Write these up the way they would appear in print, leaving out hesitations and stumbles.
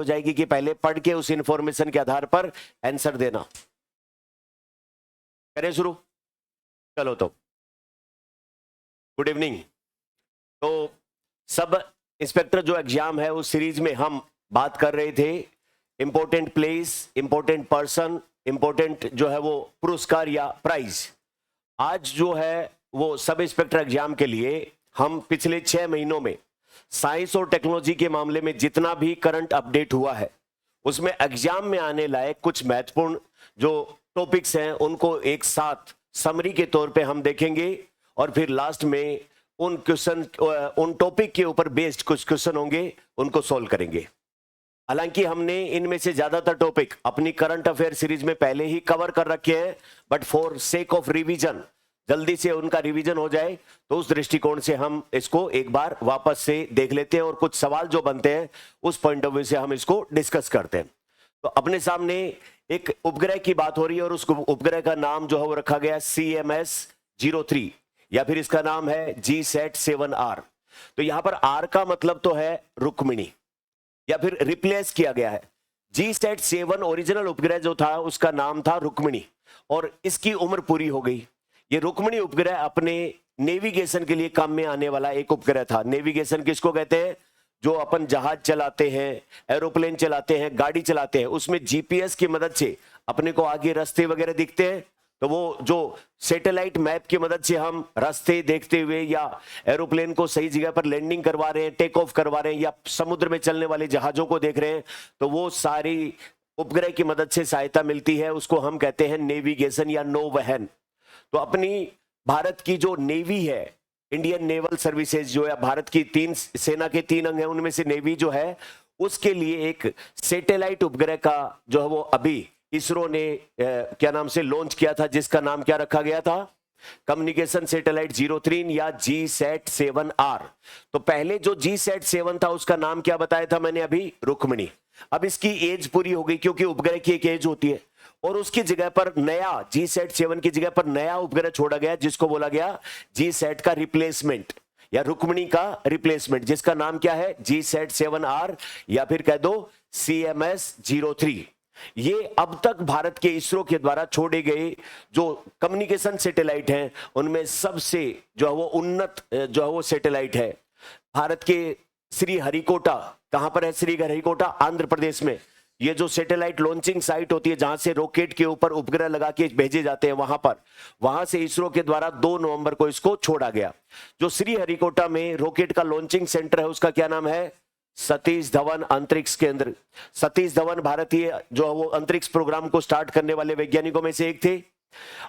हो जाएगी कि पहले पढ़ के उस इंफॉर्मेशन के आधार पर आंसर देना। करें शुरू? चलो तो गुड इवनिंग। तो सब इंस्पेक्टर जो एग्जाम है उस सीरीज में हम बात कर रहे थे important place, important person, important जो है वो पुरस्कार या प्राइज। आज जो है वो सब इंस्पेक्टर एग्जाम के लिए हम पिछले 6 महीनों में साइंस और टेक्नोलॉजी के मामले में जितना भी करंट अपडेट हुआ है उसमें एग्जाम में आने लायक कुछ महत्वपूर्ण जो टॉपिक्स हैं उनको एक साथ समरी के तौर पे हम देखेंगे और फिर लास्ट में उन क्वेश्चन, उन टॉपिक के ऊपर बेस्ड कुछ क्वेश्चन होंगे उनको सॉल्व करेंगे। हालांकि हमने इनमें से ज्यादातर टॉपिक अपनी करंट अफेयर सीरीज में पहले ही कवर कर रखे हैं, but for sake of revision, जल्दी से उनका रिवीजन हो जाए तो उस दृष्टिकोण से हम इसको एक बार वापस से देख लेते हैं और कुछ सवाल जो बनते हैं उस पॉइंट ऑफ व्यू से हम इसको डिस्कस करते हैं। तो अपने सामने एक उपग्रह की बात हो रही है और उस उपग्रह का नाम जो है वो रखा गया CMS-03 या फिर इसका नाम है GSAT-7R। तो यहां पर R का मतलब तो है रुक्मिणी या फिर रिप्लेस किया गया है। GSAT-7 ओरिजिनल उपग्रह जो था उसका नाम था रुक्मिणी और इसकी उम्र पूरी हो गई। ये रुक्मिणी उपग्रह अपने नेविगेशन के लिए काम में आने वाला एक उपग्रह था। नेविगेशन किसको कहते हैं? जो अपन जहाज चलाते हैं, एरोप्लेन चलाते हैं, गाड़ी चलाते हैं, उसमें GPS की मदद से अपने को आगे रास्ते वगैरह दिखते हैं। तो वो जो सैटेलाइट मैप की मदद से हम रास्ते देखते हुए या एरोप्लेन को सही जगह पर लैंडिंग करवा रहे हैं, टेक ऑफ करवा रहे हैं या समुद्र में चलने वाले जहाजों को देख रहे हैं, तो वो सारी उपग्रह की मदद से सहायता मिलती है। उसको हम कहते हैं नेविगेशन या नौवहन। तो अपनी भारत की जो नेवी है, इंडियन नेवल सर्विसेज जो है, भारत की 3 सेना के 3 अंग हैं, उनमें से नेवी जो है उसके लिए एक सैटेलाइट उपग्रह का जो है वो अभी इसरो ने क्या नाम से लॉन्च किया था, जिसका नाम क्या रखा गया था? कम्युनिकेशन सैटेलाइट 03 या GSAT-7R। तो पहले जो GSAT-7 था उसका नाम क्या बताया था मैंने अभी? रुक्मिणी। अब इसकी एज पूरी हो गई क्योंकि उपग्रह की एक एज होती है और उसकी जगह पर नया GSAT-7 की जगह पर नया उपग्रह छोड़ा गया जिसको बोला गया GSAT का रिप्लेसमेंट या रुक्मिणी का रिप्लेसमेंट, जिसका नाम क्या है? GSAT-7R या फिर कह दो CMS-03। ये अब तक भारत के इसरो के द्वारा छोड़े गए जो कम्युनिकेशन सैटेलाइट हैं उनमें सबसे जो है वो उन्नत जो है वो सैटेलाइट है। भारत के श्रीहरिकोटा, कहां पर है श्रीहरिकोटा? आंध्र प्रदेश में। ये जो सैटेलाइट लॉन्चिंग साइट होती है जहां से रॉकेट के ऊपर उपग्रह लगा के भेजे जाते हैं, वहां से इसरो के द्वारा 2 नवंबर को इसको छोड़ा गया। जो श्रीहरिकोटा में रॉकेट का लॉन्चिंग सेंटर है उसका क्या नाम है? सतीश धवन अंतरिक्ष केंद्र। सतीश धवन भारतीय जो वो अंतरिक्ष प्रोग्राम को स्टार्ट करने वाले वैज्ञानिकों में से एक थे।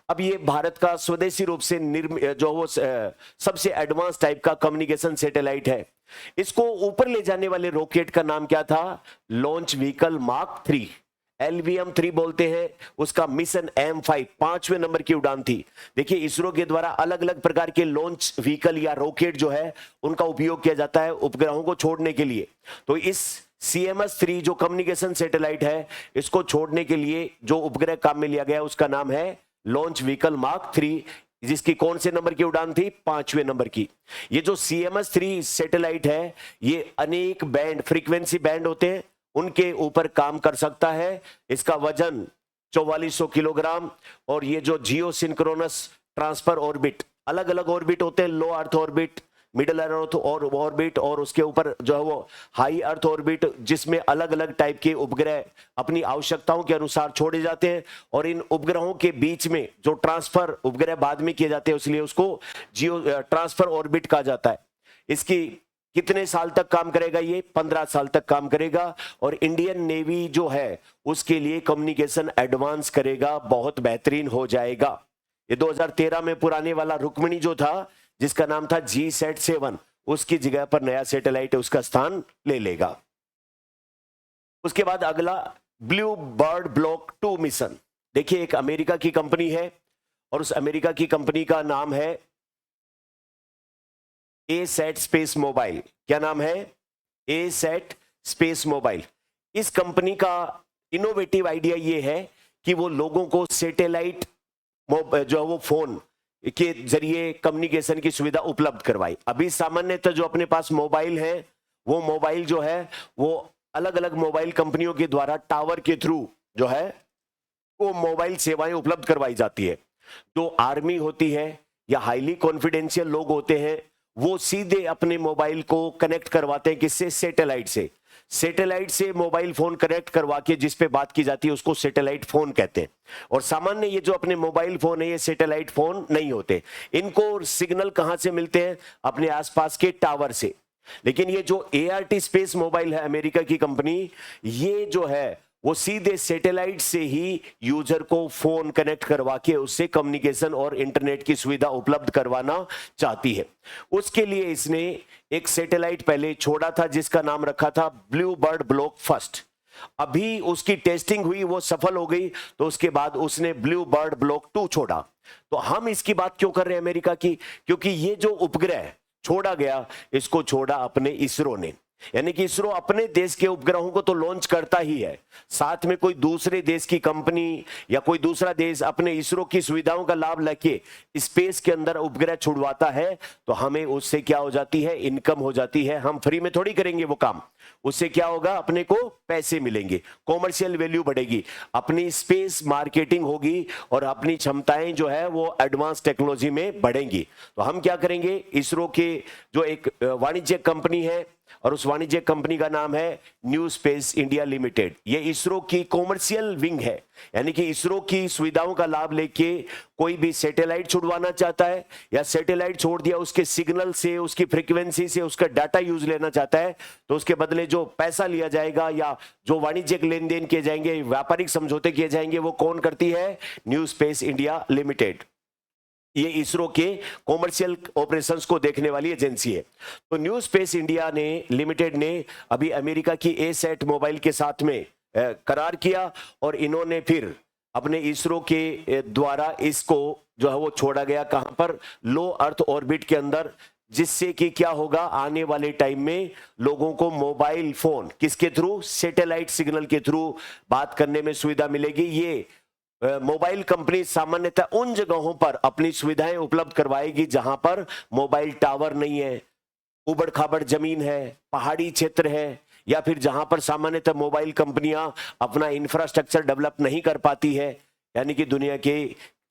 अब ये भारत का स्वदेशी रूप से जो वो सबसे एडवांस टाइप का कम्युनिकेशन सैटेलाइट है। इसको ऊपर ले जाने वाले रॉकेट का नाम क्या था? लॉन्च व्हीकल मार्क 3, LVM-3 बोलते हैं। उसका मिशन M5 5वें नंबर की उड़ान थी। देखिए इसरो के द्वारा अलग अलग प्रकार के लॉन्च व्हीकल या रॉकेट जो है उनका उपयोग किया जाता है उपग्रहों को छोड़ने के लिए। तो इस CMS-3 जो कम्युनिकेशन सैटेलाइट है इसको छोड़ने के लिए जो उपग्रह काम में लिया गया उसका नाम है लॉन्च व्हीकल मार्क 3, जिसकी कौन से नंबर की उड़ान थी? 5वें नंबर की। ये जो CMS-3 सैटेलाइट है ये अनेक बैंड, फ्रीक्वेंसी बैंड होते हैं, उनके ऊपर काम कर सकता है। इसका वजन 4400 किलोग्राम और ये जो जियो सिंक्रोनस ट्रांसफर ऑर्बिट, अलग अलग ऑर्बिट होते हैं, लो अर्थ ऑर्बिट, मिडिल अर्थ और ऑर्बिट और उसके ऊपर जो है वो हाई अर्थ ऑर्बिट, जिसमें अलग अलग टाइप के उपग्रह अपनी आवश्यकताओं के अनुसार छोड़े जाते हैं और इन उपग्रहों के बीच में जो ट्रांसफर उपग्रह बाद में किए जाते हैं इसलिए उसको जियो ट्रांसफर ऑर्बिट कहा जाता है। इसकी कितने साल तक काम करेगा? ये 15 साल तक काम करेगा और इंडियन नेवी जो है उसके लिए कम्युनिकेशन एडवांस करेगा, बहुत बेहतरीन हो जाएगा। ये 2013 में पुराने वाला रुक्मिणी जो था जिसका नाम था GSAT-7, उसकी जगह पर नया सैटेलाइट उसका स्थान ले लेगा। उसके बाद अगला ब्लू बर्ड ब्लॉक 2 मिशन। देखिए एक अमेरिका की कंपनी है और उस अमेरिका की कंपनी का नाम है ASAT स्पेस मोबाइल। क्या नाम है? ASAT space mobile. इस कंपनी का इनोवेटिव आइडिया ये है कि वो लोगों को सैटेलाइट जो है वो फोन के जरिए कम्युनिकेशन की सुविधा उपलब्ध करवाई। अभी सामान्यतः जो अपने पास मोबाइल है वो मोबाइल जो है वो अलग अलग मोबाइल कंपनियों के द्वारा टावर के थ्रू जो है वो मोबाइल सेवाएं उपलब्ध करवाई जाती है। जो आर्मी होती है या हाईली कॉन्फिडेंशियल लोग होते हैं वो सीधे अपने मोबाइल को कनेक्ट करवाते हैं, किससे? सैटेलाइट से। सैटेलाइट से मोबाइल फोन कनेक्ट करवा के जिस पे बात की जाती है उसको सैटेलाइट फोन कहते हैं। और सामान्य ये जो अपने मोबाइल फोन है ये सैटेलाइट फोन नहीं होते। इनको सिग्नल कहां से मिलते हैं? अपने आसपास के टावर से। लेकिन ये जो ART स्पेस मोबाइल है अमेरिका की कंपनी, ये जो है वो सीधे सैटेलाइट से ही यूजर को फोन कनेक्ट करवा के उससे कम्युनिकेशन और इंटरनेट की सुविधा उपलब्ध करवाना चाहती है। उसके लिए इसने एक सैटेलाइट पहले छोड़ा था जिसका नाम रखा था ब्लू बर्ड ब्लॉक फर्स्ट। अभी उसकी टेस्टिंग हुई, वो सफल हो गई, तो उसके बाद उसने ब्लू बर्ड ब्लॉक 2 छोड़ा। तो हम इसकी बात क्यों कर रहे हैं अमेरिका की? क्योंकि ये जो उपग्रह छोड़ा गया इसको छोड़ा अपने इसरो ने। यानी कि इसरो अपने देश के उपग्रहों को तो लॉन्च करता ही है, साथ में कोई दूसरे देश की कंपनी या कोई दूसरा देश अपने इसरो की सुविधाओं का लाभ लेके स्पेस के अंदर उपग्रह छुड़वाता है तो हमें उससे क्या हो जाती है? इनकम हो जाती है। हम फ्री में थोड़ी करेंगे वो काम, उससे क्या होगा? अपने को पैसे मिलेंगे, कॉमर्शियल वैल्यू बढ़ेगी, अपनी स्पेस मार्केटिंग होगी और अपनी क्षमताएं जो है वो एडवांस टेक्नोलॉजी में बढ़ेंगी। तो हम क्या करेंगे? इसरो के जो एक वाणिज्यिक कंपनी है और उस वाणिज्यिक कंपनी का नाम है न्यू स्पेस इंडिया लिमिटेड। ये इसरो की कॉमर्शियल विंग है, यानी कि इसरो की सुविधाओं का लाभ लेके कोई भी सैटेलाइट छुड़वाना चाहता है या सैटेलाइट छोड़ दिया उसके सिग्नल से, उसकी फ्रीक्वेंसी से उसका डाटा यूज लेना चाहता है, तो उसके बदले जो पैसा लिया जाएगा या जो वाणिज्यिक लेन देन किए जाएंगे, व्यापारिक समझौते किए जाएंगे, वो कौन करती है? New space India limited. ये इसरो के कॉमर्शियल ऑपरेशंस को देखने वाली एजेंसी है। तो न्यू स्पेस इंडिया ने लिमिटेड ने अभी अमेरिका की एसैट मोबाइल के साथ में करार किया और इन्होंने फिर अपने इसरो के द्वारा इसको जो है वो छोड़ा गया कहां पर? लो अर्थ ऑर्बिट के अंदर, जिससे कि क्या होगा? आने वाले टाइम में लोगों को मोबाइल फोन किसके थ्रू? सैटेलाइट सिग्नल के थ्रू बात करने में सुविधा मिलेगी। ये मोबाइल कंपनी सामान्यतः उन जगहों पर अपनी सुविधाएं उपलब्ध करवाएगी जहां पर मोबाइल टावर नहीं है, उबड़ खाबड़ जमीन है, पहाड़ी क्षेत्र है, या फिर जहां पर सामान्यतः मोबाइल कंपनियां अपना इंफ्रास्ट्रक्चर डेवलप नहीं कर पाती है। यानी कि दुनिया के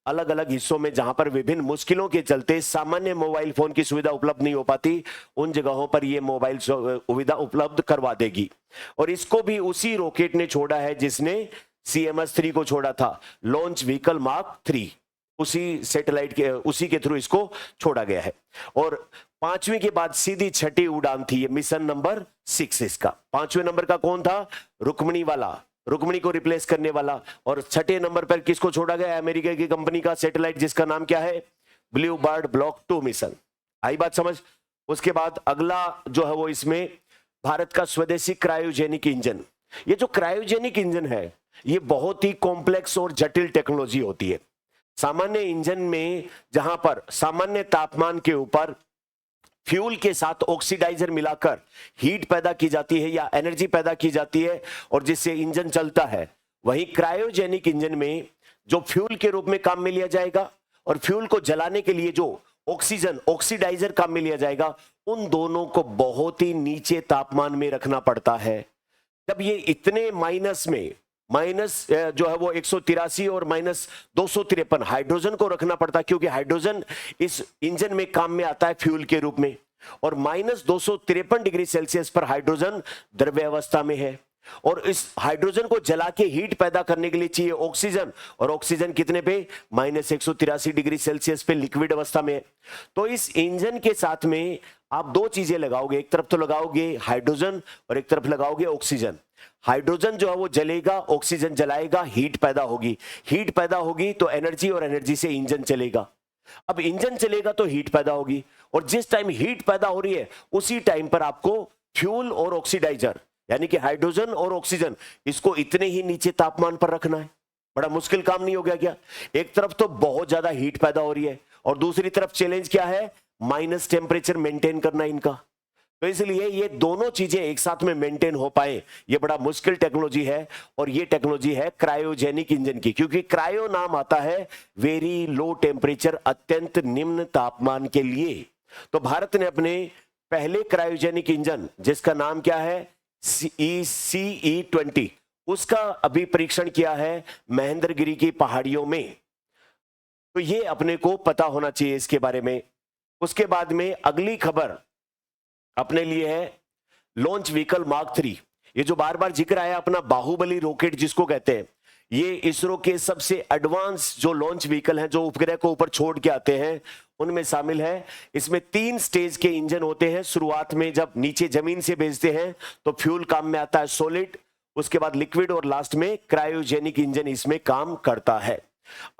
अलग अलग हिस्सों में जहां पर विभिन्न मुश्किलों के चलते सामान्य मोबाइल फोन की सुविधा उपलब्ध नहीं हो पाती, उन जगहों पर यह मोबाइल सुविधा उपलब्ध करवा देगी। और इसको भी उसी रॉकेट ने छोड़ा है जिसने CMS-3 को छोड़ा था, लॉन्च व्हीकल मार्क 3। उसी सैटेलाइट के उसी के थ्रू इसको छोड़ा गया है। और 5वीं के बाद सीधी छठी उड़ान थी, ये मिशन नंबर 6 इसका। 5वें नंबर का कौन था? रुक्मिणी वाला, रुक्मिणी को रिप्लेस करने वाला। और छठे नंबर पर किसको छोड़ा गया? अमेरिका की कंपनी का सैटेलाइट जिसका नाम क्या है? Blue bird block 2 mission. आई बात समझ? उसके बाद अगला जो है वो इसमें भारत का स्वदेशी क्रायोजेनिक इंजन। ये जो क्रायोजेनिक इंजन है ये बहुत ही कॉम्प्लेक्स और जटिल टेक्नोलॉजी होती है। सामान्य इंजन में जहां पर सामान्य तापमान के ऊपर फ्यूल के साथ ऑक्सीडाइजर मिलाकर हीट पैदा की जाती है या एनर्जी पैदा की जाती है और जिससे इंजन चलता है, वहीं क्रायोजेनिक इंजन में जो फ्यूल के रूप में काम में लिया जाएगा और फ्यूल को जलाने के लिए जो ऑक्सीजन ऑक्सीडाइजर काम में लिया जाएगा, उन दोनों को बहुत ही नीचे तापमान में रखना पड़ता है। जब ये इतने माइनस में, माइनस जो है वो 183 और -253 हाइड्रोजन को रखना पड़ता, क्योंकि हाइड्रोजन इस इंजन में काम में आता है फ्यूल के रूप में, और -253 डिग्री सेल्सियस पर हाइड्रोजन द्रव्य अवस्था में है। और इस हाइड्रोजन को जला के हीट पैदा करने के लिए चाहिए ऑक्सीजन, और ऑक्सीजन कितने पे? -183 डिग्री सेल्सियस पे लिक्विड अवस्था में है। तो इस इंजन के साथ में आप दो चीजें लगाओगे, एक तरफ तो लगाओगे हाइड्रोजन और एक तरफ लगाओगे ऑक्सीजन। हाइड्रोजन जो है वो जलेगा, ऑक्सीजन जलाएगा, हीट पैदा होगी, हीट पैदा होगी तो एनर्जी, और एनर्जी से इंजन चलेगा। अब इंजन चलेगा तो हीट पैदा होगी, और जिस टाइम हीट पैदा हो रही है उसी टाइम पर आपको फ्यूल और ऑक्सीडाइजर यानी कि हाइड्रोजन और ऑक्सीजन, इसको इतने ही नीचे तापमान पर रखना है। बड़ा मुश्किल काम नहीं हो गया क्या? एक तरफ तो बहुत ज्यादा हीट पैदा हो रही है और दूसरी तरफ चैलेंज क्या है? माइनस टेम्परेचर मेंटेन करना इनका। तो इसलिए ये दोनों चीजें एक साथ में मेंटेन हो पाए, ये बड़ा मुश्किल टेक्नोलॉजी है। और ये टेक्नोलॉजी है क्रायोजेनिक इंजन की, क्योंकि क्रायो नाम आता है वेरी लो टेम्परेचर, अत्यंत निम्न तापमान के लिए। तो भारत ने अपने पहले क्रायोजेनिक इंजन जिसका नाम क्या है? CE-20 उसका अभी परीक्षण किया है महेंद्रगिरी की पहाड़ियों में। तो ये अपने को पता होना चाहिए इसके बारे में। उसके बाद में अगली खबर अपने लिए है लॉन्च व्हीकल मार्क 3। ये जो बार बार जिक्र आया अपना बाहुबली रॉकेट जिसको कहते हैं, ये इसरो के सबसे एडवांस जो लॉन्च व्हीकल हैं जो उपग्रह को ऊपर छोड़ के आते हैं उनमें शामिल है। इसमें 3 स्टेज के इंजन होते हैं। शुरुआत में जब नीचे जमीन से भेजते हैं तो फ्यूल काम में आता है सॉलिड, उसके बाद लिक्विड और लास्ट में क्रायोजेनिक इंजन इसमें काम करता है।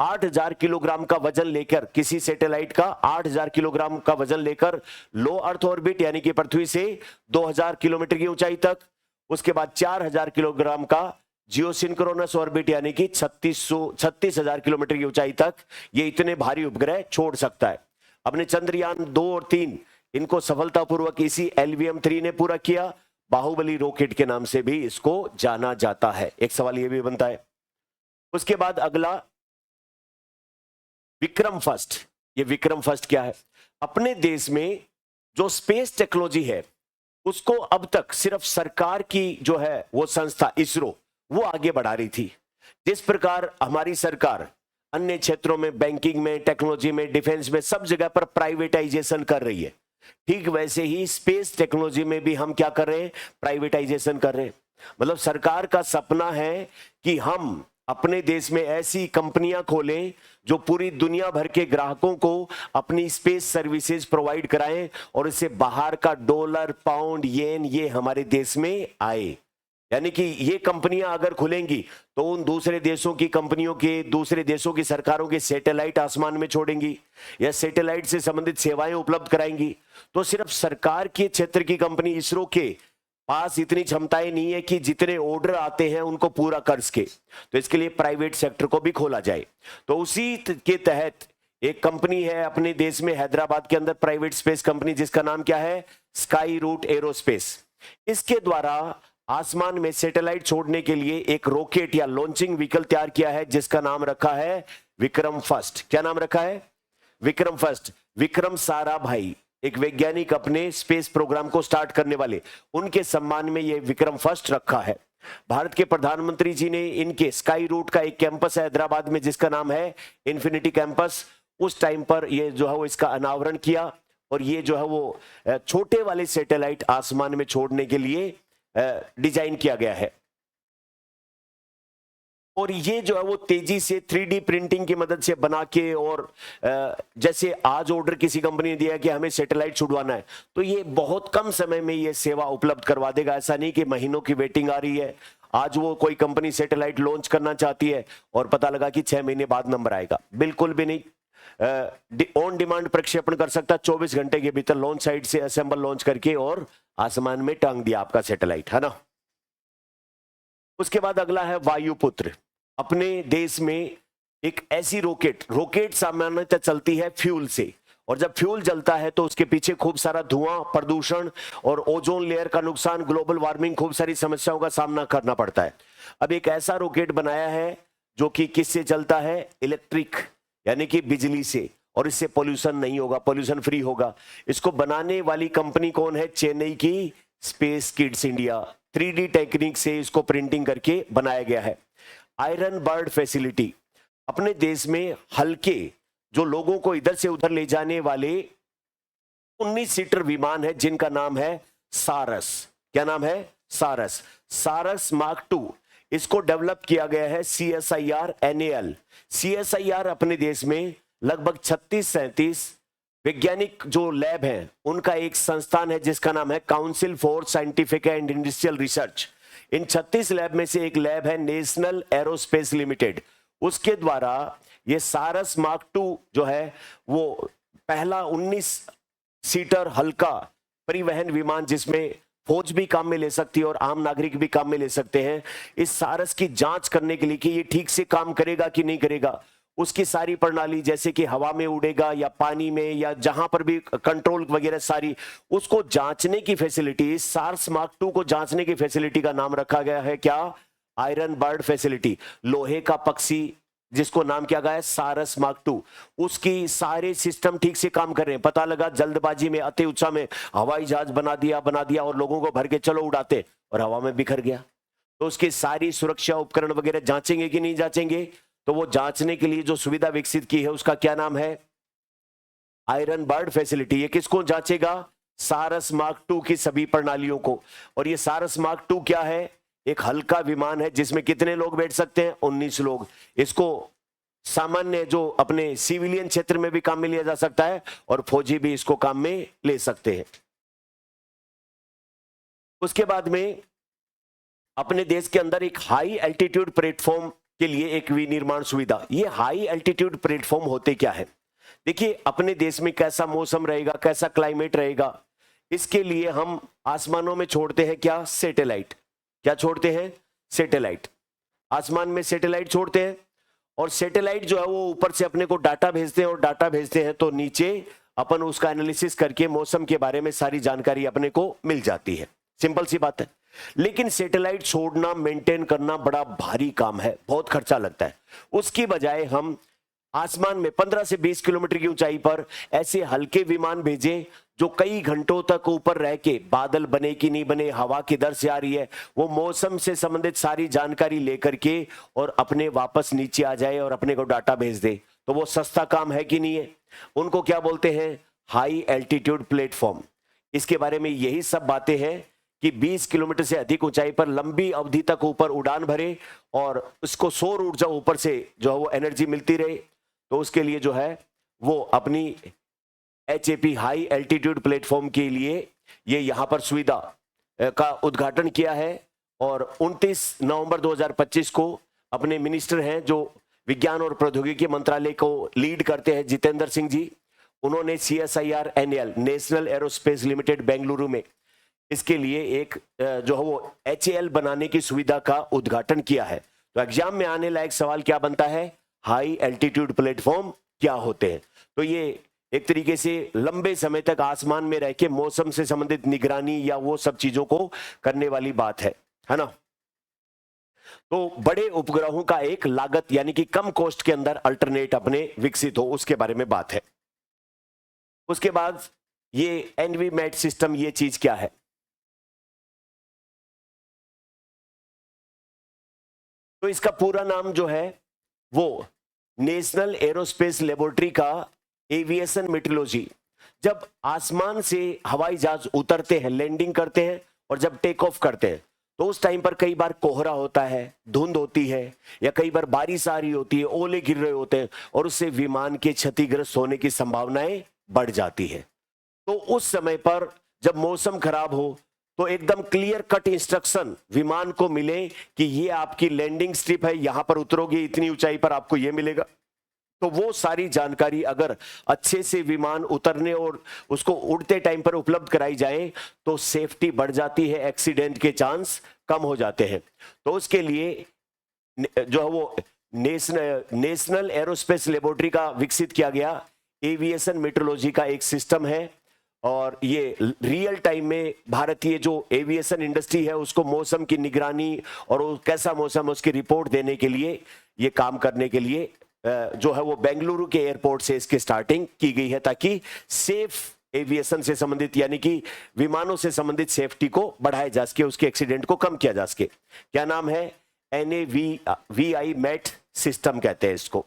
8000 किलोग्राम का वजन लेकर किसी सैटेलाइट का 8000 किलोग्राम का वजन लेकर लो अर्थ ऑर्बिट यानी कि पृथ्वी से 2000 किलोमीटर की ऊंचाई तक, उसके बाद 4000 किलोग्राम का जियोसिंक्रोनस ऑर्बिट यानी कि 36,000 किलोमीटर की ऊंचाई तक ये इतने भारी उपग्रह छोड़ सकता है। अपने चंद्रयान 2 और 3 इनको सफलतापूर्वक इसी LVM-3 ने पूरा किया। बाहुबली रॉकेट के नाम से भी इसको जाना जाता है। एक सवाल ये भी बनता है। उसके बाद अगला विक्रम फर्स्ट। ये विक्रम फर्स्ट क्या है? अपने देश में जो स्पेस टेक्नोलॉजी है उसको अब तक सिर्फ सरकार की जो है वो संस्था इसरो वो आगे बढ़ा रही थी। जिस प्रकार हमारी सरकार अन्य क्षेत्रों में बैंकिंग में, टेक्नोलॉजी में, डिफेंस में सब जगह पर प्राइवेटाइजेशन कर रही है, ठीक वैसे ही स्पेस टेक्नोलॉजी में भी हम क्या कर रहे हैं? प्राइवेटाइजेशन कर रहे हैं। मतलब सरकार का सपना है कि हम अपने देश में ऐसी कंपनियां खोलें जो पूरी दुनिया भर के ग्राहकों को अपनी स्पेस सर्विसेज प्रोवाइड कराएं और इससे बाहर का डॉलर, पाउंड, येन ये हमारे देश में आए। यानी कि ये कंपनियां अगर खुलेंगी तो उन दूसरे देशों की कंपनियों के, दूसरे देशों की सरकारों के सैटेलाइट आसमान में छोड़ेंगी या सैटेलाइट से संबंधित सेवाएं उपलब्ध कराएंगी। तो सिर्फ सरकार के क्षेत्र की कंपनी इसरो के पास इतनी क्षमताएं नहीं है कि जितने ऑर्डर आते हैं उनको पूरा कर सके, तो इसके लिए प्राइवेट सेक्टर को भी खोला जाए। तो उसी के तहत एक कंपनी है अपने देश में हैदराबाद के अंदर, प्राइवेट स्पेस कंपनी, जिसका नाम क्या है? स्काई रूट एरोस्पेस। इसके द्वारा आसमान में सैटेलाइट छोड़ने के लिए एक रॉकेट या लॉन्चिंग व्हीकल तैयार किया है जिसका नाम रखा है विक्रम फर्स्ट। क्या नाम रखा है? विक्रम फर्स्ट। विक्रम साराभाई एक वैज्ञानिक अपने स्पेस प्रोग्राम को स्टार्ट करने वाले, उनके सम्मान में यह विक्रम फर्स्ट रखा है। भारत के प्रधानमंत्री जी ने इनके स्काई रूट का एक कैंपस है हैदराबाद में जिसका नाम है इन्फिनिटी कैंपस, उस टाइम पर ये जो है वो इसका अनावरण किया और ये जो है वो छोटे वाले सैटेलाइट आसमान में छोड़ने के लिए डिजाइन किया गया है। और ये जो है वो तेजी से 3D प्रिंटिंग की मदद से बना के, और जैसे आज ऑर्डर किसी कंपनी ने दिया है कि हमें सैटेलाइट छुड़वाना है तो ये बहुत कम समय में ये सेवा उपलब्ध करवा देगा। ऐसा नहीं कि महीनों की वेटिंग आ रही है। आज वो कोई कंपनी सैटेलाइट लॉन्च करना चाहती है और पता लगा कि 6 महीने बाद नंबर आएगा, बिल्कुल भी नहीं। ऑन डिमांड प्रक्षेपण कर सकता, 24 घंटे के भीतर लॉन्च साइट से असेंबल लॉन्च करके और आसमान में टांग दिया आपका सैटेलाइट, है ना। उसके बाद अगला है वायुपुत्र। अपने देश में एक ऐसी रॉकेट सामान्यतः चलती है फ्यूल से, और जब फ्यूल जलता है तो उसके पीछे खूब सारा धुआं, प्रदूषण और ओजोन लेयर का नुकसान, ग्लोबल वार्मिंग, खूब सारी समस्याओं का सामना करना पड़ता है। अब एक ऐसा रॉकेट बनाया है जो कि किससे चलता है? इलेक्ट्रिक यानी कि बिजली से, और इससे पोल्यूशन नहीं होगा, पोल्यूशन फ्री होगा। इसको बनाने वाली कंपनी कौन है? चेन्नई की space kids India. 3D technique से इसको प्रिंटिंग करके बनाया गया है। Iron bird facility. अपने देश में हल्के जो लोगों को इधर से उधर ले जाने वाले 19 सीटर विमान है जिनका नाम है सारस। क्या नाम है? सारस। सारस मार्क 2 इसको डेवलप किया गया है CSIR NAL। CSIR अपने देश में लगभग 36-37 वैज्ञानिक जो लैब हैं उनका एक संस्थान है जिसका नाम है council for scientific and industrial research. In 36 lab में से एक लैब है नेशनल एरोस्पेस लिमिटेड। उसके द्वारा ये सारस मार्क 2 जो है वो पहला 19 सीटर हल्का परिवहन विमान जिसमें फौज भी काम में ले सकती है और आम नागरिक भी काम में ले सकते हैं। इस सारस की जांच करने के लिए कि ये ठीक से काम करेगा कि नहीं करेगा, उसकी सारी प्रणाली जैसे कि हवा में उड़ेगा या पानी में या जहां पर भी कंट्रोल वगैरह सारी, उसको जांचने की फैसिलिटी, सारस मार्क 2 को जांचने की फैसिलिटी का नाम रखा गया है क्या? Iron bird facility. लोहे का पक्षी जिसको नाम किया गया है सारस मार्क 2, उसकी सारे सिस्टम ठीक से काम कर रहे हैं। पता लगा जल्दबाजी में, अति उत्साह में हवाई जहाज बना दिया और लोगों को भर के चलो उड़ाते, और हवा में बिखर गया। तो उसकी सारी सुरक्षा उपकरण वगैरह जांचेंगे कि नहीं जांचेंगे? तो वो जांचने के लिए जो सुविधा विकसित की है उसका क्या नाम है? Iron bird facility. ये किसको जांचेगा? सारस मार्क 2 की सभी प्रणालियों को। और ये सारस मार्क 2 क्या है? एक हल्का विमान है जिसमें कितने लोग बैठ सकते हैं? 19 लोग। इसको सामान्य जो अपने सिविलियन क्षेत्र में भी काम में लिया जा सकता है और फौजी भी इसको काम में ले सकते हैं। उसके बाद में अपने देश के अंदर एक हाई एल्टीट्यूड प्लेटफॉर्म के लिए एक विनिर्माण सुविधा। ये हाई एल्टीट्यूड प्लेटफॉर्म होते क्या है? देखिए, अपने देश में कैसा मौसम रहेगा, कैसा क्लाइमेट रहेगा, इसके लिए हम आसमानों में छोड़ते हैं क्या? सैटेलाइट। क्या छोड़ते हैं? सैटेलाइट। आसमान में सैटेलाइट छोड़ते हैं और सैटेलाइट जो है वो ऊपर से अपने को डाटा भेजते हैं और डाटा भेजते हैं तो नीचे अपन उसका एनालिसिस करके मौसम के बारे में सारी जानकारी अपने को मिल जाती है। सिंपल सी बात है। लेकिन सैटेलाइट छोड़ना, मेंटेन करना बड़ा भारी काम है, बहुत खर्चा लगता है। उसकी बजाय हम आसमान में 15 से 20 किलोमीटर की ऊंचाई पर ऐसे हल्के विमान भेजें जो कई घंटों तक ऊपर रह के बादल बने कि नहीं बने, हवा किधर से आ रही है, वो मौसम से संबंधित सारी जानकारी लेकर के और अपने वापस नीचे आ जाए और अपने को डाटा भेज दे। तो वो सस्ता काम है कि नहीं है? उनको क्या बोलते हैं? High altitude platform. इसके बारे में यही सब बातें हैं कि 20 किलोमीटर से अधिक ऊंचाई पर लंबी अवधि तक ऊपर उड़ान भरे और उसको सौर ऊर्जा ऊपर से जो है वो एनर्जी मिलती रहे। तो उसके लिए जो है वो अपनी HAP हाई एल्टीट्यूड प्लेटफॉर्म के लिए ये यहां पर सुविधा का उद्घाटन किया है। और 29 नवंबर 2025 को अपने मिनिस्टर हैं जो विज्ञान और प्रौद्योगिकी मंत्रालय को लीड करते हैं, जितेंद्र सिंह जी, उन्होंने CSIR NL national aerospace limited Bengaluru में इसके लिए एक जो है वो HAL बनाने की सुविधा का उद्घाटन किया है। तो एग्जाम में आने लायक सवाल क्या बनता है? हाई एल्टीट्यूड प्लेटफॉर्म क्या होते हैं? तो ये एक तरीके से लंबे समय तक आसमान में रह के मौसम से संबंधित निगरानी या वो सब चीजों को करने वाली बात है ना? तो बड़े उपग्रहों का एक लागत यानी कि कम कॉस्ट के अंदर अल्टरनेट अपने विकसित हो, उसके बारे में बात है। उसके बाद ये एनवीमैट सिस्टम, ये चीज क्या है? तो इसका पूरा नाम जो है वो नेशनल एरोस्पेस लेबोरेटरी का एविएशन मेट्रोलॉजी। जब आसमान से हवाई जहाज उतरते हैं, लैंडिंग करते हैं और जब टेक ऑफ करते हैं तो उस टाइम पर कई बार कोहरा होता है, धुंध होती है या कई बार बारिश आ रही होती है, ओले गिर रहे होते हैं और उससे विमान के क्षतिग्रस्त होने की संभावनाएं बढ़ जाती है। तो उस समय पर जब मौसम खराब हो तो एकदम क्लियर कट इंस्ट्रक्शन विमान को मिले कि ये आपकी लैंडिंग स्ट्रिप है, यहां पर उतरोगे, इतनी ऊंचाई पर आपको ये मिलेगा। तो वो सारी जानकारी अगर अच्छे से विमान उतरने और उसको उड़ते टाइम पर उपलब्ध कराई जाए तो सेफ्टी बढ़ जाती है, एक्सीडेंट के चांस कम हो जाते हैं। तो उसके लिए जो है वो नेशनल एरोस्पेस लेबोरेटरी का विकसित किया गया एविएशन मेट्रोलॉजी का एक सिस्टम है और ये रियल टाइम में भारतीय जो एविएशन इंडस्ट्री है उसको मौसम की निगरानी और कैसा मौसम है उसकी रिपोर्ट देने के लिए ये काम करने के लिए जो है वो बेंगलुरु के एयरपोर्ट से इसकी स्टार्टिंग की गई है ताकि सेफ एविएशन से संबंधित यानी कि विमानों से संबंधित सेफ्टी को बढ़ाया जा सके, उसके एक्सीडेंट को कम किया जा सके। क्या नाम है? NAVI मैट सिस्टम कहते हैं इसको।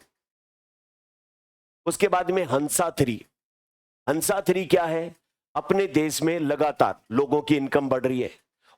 उसके बाद में हंसा 3। हंसा 3 क्या है? अपने देश में लगातार लोगों की इनकम बढ़ रही है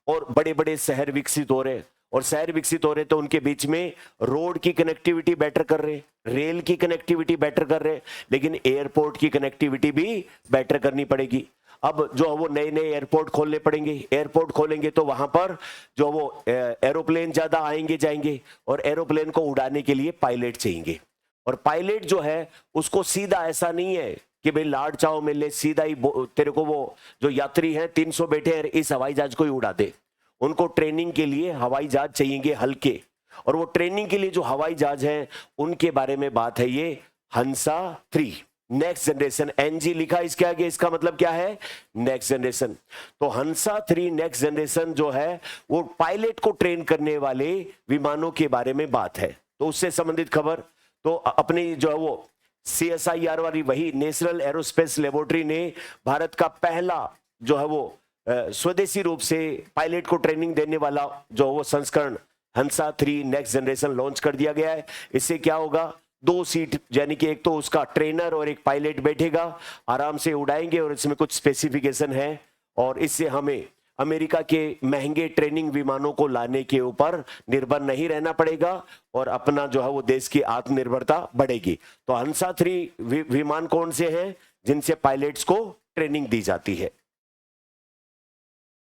और बड़े बड़े शहर विकसित हो रहे हैं और शहर विकसित हो रहे तो उनके बीच में रोड की कनेक्टिविटी बेटर कर रहे, रेल की कनेक्टिविटी बेटर कर रहे, लेकिन एयरपोर्ट की कनेक्टिविटी भी बेटर करनी पड़ेगी। अब जो वो नए नए एयरपोर्ट खोलने पड़ेंगे, एयरपोर्ट खोलेंगे तो वहां पर जो वो एरोप्लेन ज्यादा आएंगे जाएंगे और एरोप्लेन को उड़ाने के लिए पायलट चाहिए। और पायलट जो है उसको सीधा ऐसा नहीं है कि भाई लाड चाव मिल ले, सीधा ही तेरे को वो जो यात्री हैं 300 बैठे हैं इस हवाई जहाज को ही उड़ा दे। उनको ट्रेनिंग के लिए हवाई जहाज चाहिए हल्के, और वो ट्रेनिंग के लिए जो हवाई जहाज हैं उनके बारे में बात है ये हंसा 3 नेक्स्ट जनरेशन। NG लिखा इसके आगे, इसका मतलब क्या है? Next generation. तो हंसा 3 नेक्स्ट जनरेशन जो है वो पायलट को ट्रेन करने वाले विमानों के बारे में बात है। तो उससे संबंधित खबर तो अपनी जो है वो CSIR वाली वही नेशनल एरोस्पेस लेबोरेटरी ने भारत का पहला जो है वो स्वदेशी रूप से पायलट को ट्रेनिंग देने वाला जो वो संस्करण हंसा 3 नेक्स्ट जनरेशन लॉन्च कर दिया गया है। इससे क्या होगा, 2 सीट यानी कि एक तो उसका ट्रेनर और एक पायलट बैठेगा, आराम से उड़ाएंगे और इसमें कुछ स्पेसिफिकेशन है और इससे हमें अमेरिका के महंगे ट्रेनिंग विमानों को लाने के ऊपर निर्भर नहीं रहना पड़ेगा और अपना जो है वो देश की आत्मनिर्भरता बढ़ेगी। तो हंसा 3 विमान कौन से हैं जिनसे पायलट्स को ट्रेनिंग दी जाती है।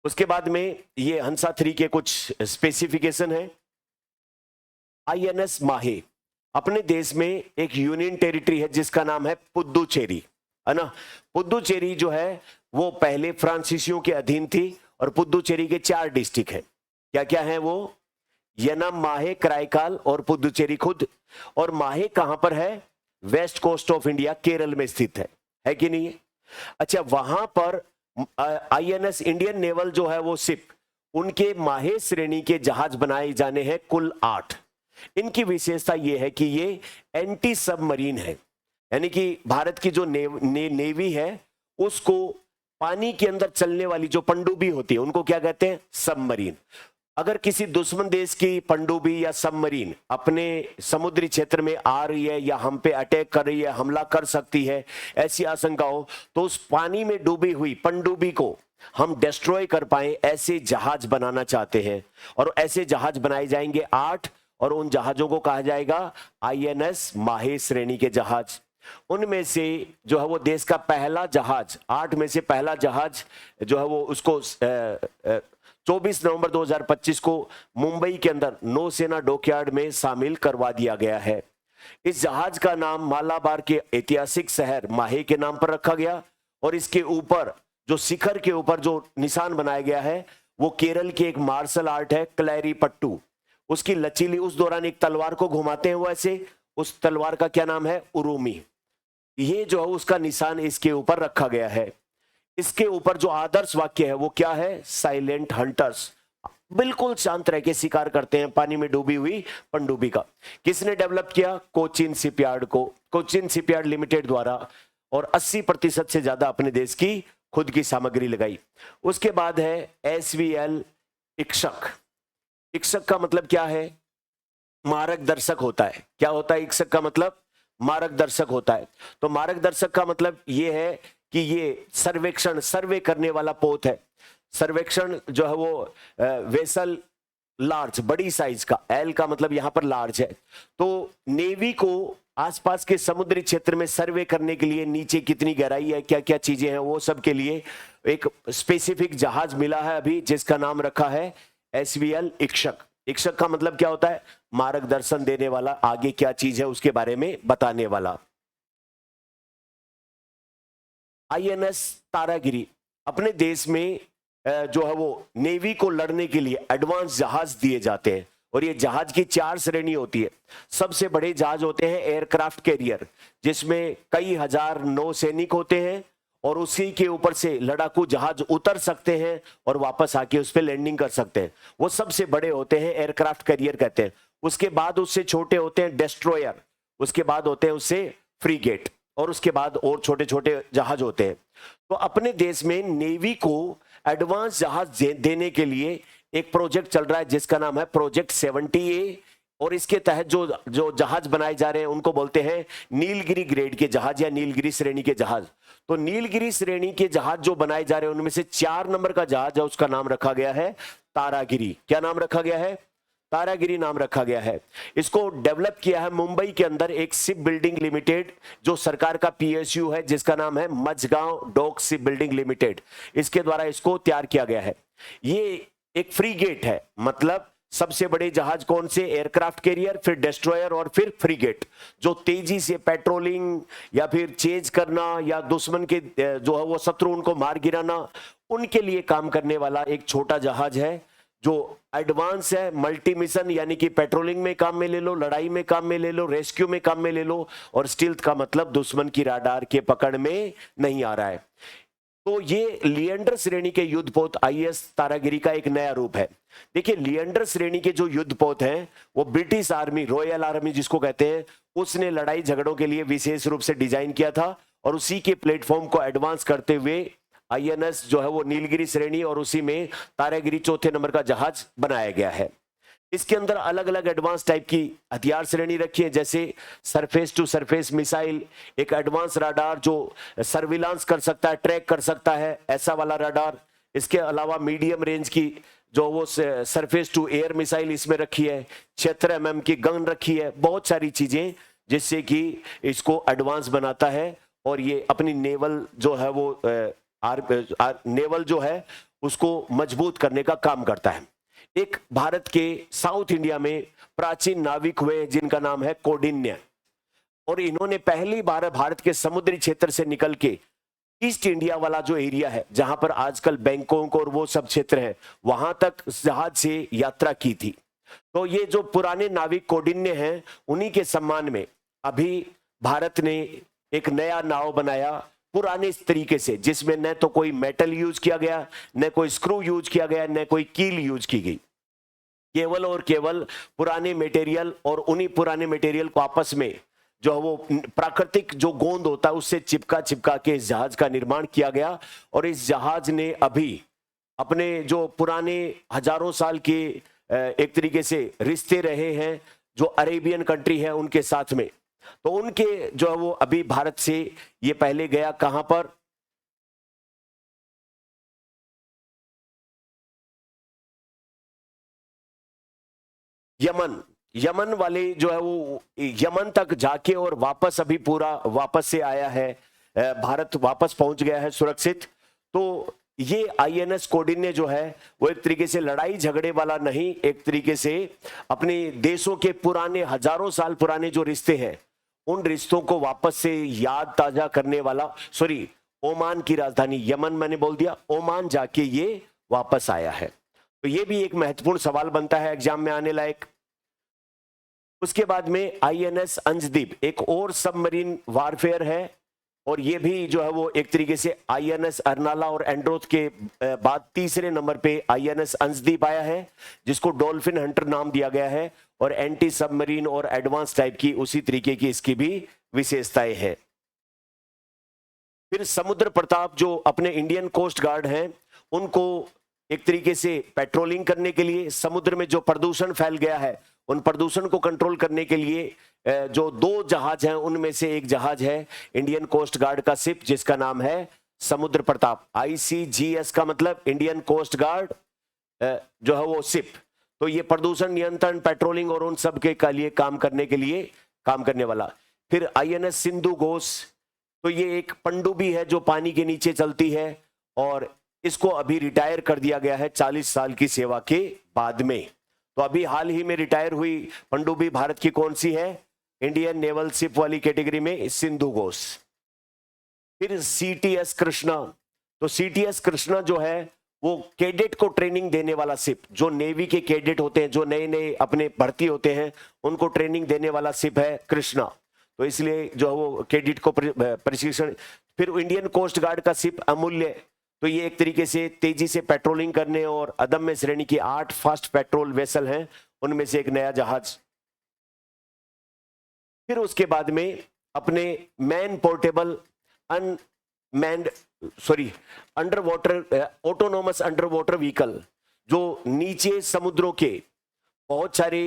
उसके बाद में ये हंसा 3 के कुछ स्पेसिफिकेशन है। INS माहे अपने देश में एक यूनियन टेरिटरी है जिसका नाम है पुद्दुचेरी, है ना। पुद्दुचेरी जो है वो पहले फ्रांसीसियों के अधीन थी और पुद्दुचेरी के 4 डिस्ट्रिक्ट हैं। क्या क्या है वो, यनम, माहे, कराईकाल और पुद्दुचेरी खुद। और माहे कहां पर है, west coast of India, Kerala में स्थित है कि नहीं। अच्छा, वहां पर INS इंडियन नेवल जो है वो शिप, उनके माहे श्रेणी के जहाज बनाए जाने हैं कुल 8। इनकी विशेषता यह है कि ये एंटी सबमरीन है, यानी कि भारत की जो नेवी है उसको पानी के अंदर चलने वाली जो पनडुब्बी होती है उनको क्या कहते हैं, सबमरीन। अगर किसी दुश्मन देश की पनडुब्बी या सबमरीन अपने समुद्री क्षेत्र में आ रही है या हम पे अटैक कर रही है, हमला कर सकती है, ऐसी आशंका हो, तो उस पानी में डूबी हुई पनडुब्बी को हम डिस्ट्रॉय कर पाए, ऐसे जहाज बनाना चाहते हैं। और ऐसे जहाज बनाए जाएंगे 8 और उन जहाजों को कहा जाएगा INS माहे श्रेणी के जहाज। उनमें से जो है वो देश का पहला जहाज, 8 में से पहला जहाज जो है वो उसको 24 नवंबर 2025 को मुंबई के अंदर नौसेना डॉकयार्ड में शामिल करवा दिया गया है। इस जहाज का नाम मालाबार के ऐतिहासिक शहर माहे के नाम पर रखा गया और इसके ऊपर जो शिखर के ऊपर जो निशान बनाया गया है वो केरल की एक मार्शल आर्ट है, कलैरी पट्टू। उसकी लचीली, उस दौरान एक तलवार को घुमाते हैं वो ऐसे, उस तलवार का क्या नाम है, उरुमी। ये जो है उसका निशान इसके ऊपर रखा गया है। इसके ऊपर जो आदर्श वाक्य है वो क्या है, साइलेंट हंटर्स, बिल्कुल शांत रह के शिकार करते हैं पानी में डूबी हुई पनडुब्बी का। किसने डेवलप किया, कोचिन शिपयार्ड को, कोचिन शिपयार्ड लिमिटेड द्वारा, और 80% से ज्यादा अपने देश की खुद की सामग्री लगाई। उसके बाद है SVL इक्षक। इक्षक का मतलब क्या है, मार्गदर्शक होता है। क्या होता है इक्षक का मतलब, मार्गदर्शक होता है। तो मार्गदर्शक का मतलब ये है कि ये सर्वेक्षण, सर्वे करने वाला पोत है। सर्वेक्षण जो है वो वेसल लार्ज, बड़ी साइज का, L का मतलब यहां पर लार्ज है। तो नेवी को आसपास के समुद्री क्षेत्र में सर्वे करने के लिए नीचे कितनी गहराई है, क्या क्या चीजें हैं, वो सब के लिए एक स्पेसिफिक जहाज मिला है अभी जिसका नाम रखा है SVL इक्षक। इक्षक का मतलब क्या होता है, मार्गदर्शन देने वाला, आगे क्या चीज है उसके बारे में बताने वाला। INS तारागिरी अपने देश में जो है वो नेवी को लड़ने के लिए एडवांस जहाज दिए जाते हैं और ये जहाज की 4 श्रेणी होती है। सबसे बड़े जहाज होते हैं एयरक्राफ्ट कैरियर, जिसमें कई हजार नौसैनिक होते हैं और उसी के ऊपर से लड़ाकू जहाज उतर सकते हैं और वापस आके उस पर लैंडिंग कर सकते हैं। वो सबसे बड़े होते हैं, एयरक्राफ्ट कैरियर कहते हैं। उसके बाद उससे छोटे होते हैं डिस्ट्रॉयर, उसके बाद होते हैं उससे फ्रीगेट, और उसके बाद और छोटे छोटे जहाज होते हैं। तो अपने देश में नेवी को एडवांस जहाज देने के लिए एक प्रोजेक्ट चल रहा है जिसका नाम है प्रोजेक्ट 70A, और इसके तहत जो जहाज बनाए जा रहे हैं उनको बोलते हैं नीलगिरी ग्रेड के जहाज या नीलगिरी श्रेणी के जहाज। तो नीलगिरी श्रेणी के जहाज जो बनाए जा रहे हैं उनमें से 4 नंबर का जहाज है, उसका नाम रखा गया है तारागिरी। क्या नाम रखा गया है, तारागिरी नाम रखा गया है। इसको डेवलप किया है मुंबई के अंदर एक शिप बिल्डिंग लिमिटेड, जो सरकार का PSU है, जिसका नाम है Mazagon dock shipbuilding limited. इसके द्वारा इसको तैयार किया गया है। ये एक फ्रीगेट है, मतलब सबसे बड़े जहाज कौन से, एयरक्राफ्ट कैरियर, फिर डिस्ट्रॉयर और फिर फ्रीगेट, जो तेजी से पेट्रोलिंग या फिर चेज करना या दुश्मन के जो है वो शत्रु उनको मार गिराना, उनके लिए काम करने वाला एक छोटा जहाज है जो एडवांस है, मल्टी मिशन, यानी कि पेट्रोलिंग में काम में ले लो, लड़ाई में काम में ले लो, रेस्क्यू में काम में ले लो, और स्टील्थ का मतलब दुश्मन की राडार के पकड़ में नहीं आ रहा है। तो ये लिएंडर श्रेणी के युद्धपोत IS तारागिरी का एक नया रूप है। देखिए, लिएंडर श्रेणी के जो युद्धपोत हैं वो ब्रिटिश आर्मी, रॉयल आर्मी जिसको कहते हैं, उसने लड़ाई झगड़ों के लिए विशेष रूप से डिजाइन किया था और उसी के प्लेटफॉर्म को एडवांस करते हुए INS जो है वो नीलगिरी श्रेणी और उसी में तारागिरी चौथे नंबर का जहाज बनाया गया है। इसके अंदर अलग अलग एडवांस टाइप की हथियार श्रेणी रखी है, जैसे सरफेस टू सरफेस मिसाइल, एक एडवांस राडार जो सर्विलांस कर सकता है, ट्रैक कर सकता है, ऐसा वाला राडार। इसके अलावा मीडियम रेंज की जो वो सरफेस टू एयर मिसाइल इसमें रखी है, 76 mm की गन रखी है, बहुत सारी चीजें जिससे कि इसको एडवांस बनाता है और ये अपनी नेवल जो है वो नेवल जो है उसको मजबूत करने का काम करता है। एक भारत के साउथ इंडिया में प्राचीन नाविक हुए जिनका नाम है कौंडिन्य, और इन्होंने पहली बार भारत के समुद्री क्षेत्र से निकल के ईस्ट इंडिया वाला जो एरिया है जहां पर आजकल बैंकॉक और वो सब क्षेत्र है वहां तक जहाज से यात्रा की थी। तो ये जो पुराने नाविक कौंडिन्य हैं उन्हीं के सम्मान में अभी भारत ने एक नया नाव बनाया पुराने इस तरीके से, जिसमें न तो कोई मेटल यूज किया गया, न कोई स्क्रू यूज किया गया, न कोई कील यूज की गई, केवल और केवल पुराने मटेरियल, और उन्हीं पुराने मटेरियल को आपस में जो वो प्राकृतिक जो गोंद होता है उससे चिपका के इस जहाज का निर्माण किया गया। और इस जहाज ने अभी अपने जो पुराने हजारों साल के एक तरीके से रिश्ते रहे हैं जो अरेबियन कंट्री है उनके साथ में, तो उनके जो है वो अभी भारत से ये पहले गया कहां पर, यमन वाले जो है वो यमन तक जाके और वापस अभी पूरा वापस से आया है, भारत वापस पहुंच गया है सुरक्षित। तो ये INS कौंडिन्य जो है वो एक तरीके से लड़ाई झगड़े वाला नहीं, एक तरीके से अपने देशों के पुराने हजारों साल पुराने जो रिश्ते हैं उन रिश्तों को वापस से याद ताजा करने वाला, सॉरी ओमान की राजधानी यमन मैंने बोल दिया, ओमान जाके ये वापस आया है। तो ये भी एक महत्वपूर्ण सवाल बनता है एग्जाम में आने लायक। उसके बाद में INS अंशदीप एक और सबमरीन वारफेयर है, और ये भी जो है वो एक तरीके से INS अर्नाला और एंड्रोथ के बाद तीसरे नंबर पे INS अंशदीप आया है, जिसको डॉल्फिन हंटर नाम दिया गया है, और एंटी सबमरीन और एडवांस टाइप की उसी तरीके की इसकी भी विशेषताएं हैं। फिर समुद्र प्रताप जो अपने इंडियन कोस्ट गार्ड हैं उनको एक तरीके से पेट्रोलिंग करने के लिए, समुद्र में जो प्रदूषण फैल गया है उन प्रदूषण को कंट्रोल करने के लिए जो 2 जहाज हैं उनमें से एक जहाज है इंडियन कोस्ट गार्ड का शिप जिसका नाम है समुद्र प्रताप। ICGS का मतलब इंडियन कोस्ट गार्ड जो है वो शिप। तो ये प्रदूषण नियंत्रण, पेट्रोलिंग और उन सब के लिए काम करने वाला। फिर INS सिंधु घोष, तो ये एक पनडुब्बी है जो पानी के नीचे चलती है, और इसको अभी रिटायर कर दिया गया है 40 साल की सेवा के बाद में। तो अभी हाल ही में रिटायर हुई पनडुब्बी भारत की कौन सी है, इंडियन नेवल शिप वाली कैटेगरी में सिंधु घोष। फिर CTS कृष्णा, तो CTS कृष्णा जो है वो कैडेट को ट्रेनिंग देने वाला शिप, जो नेवी के कैडेट होते हैं जो नए अपने भर्ती होते हैं उनको ट्रेनिंग देने वाला शिप है कृष्णा, तो इसलिए जो है वो कैडेट को प्रशिक्षण। फिर इंडियन कोस्ट गार्ड का शिप अमूल्य, तो ये एक तरीके से तेजी से पेट्रोलिंग करने और अदम्य श्रेणी की 8 फास्ट पेट्रोल वेसल हैं उनमें से एक नया जहाज। फिर उसके बाद में अपने man portable under water autonomous under water vehicle, जो नीचे समुद्रों के बहुत सारे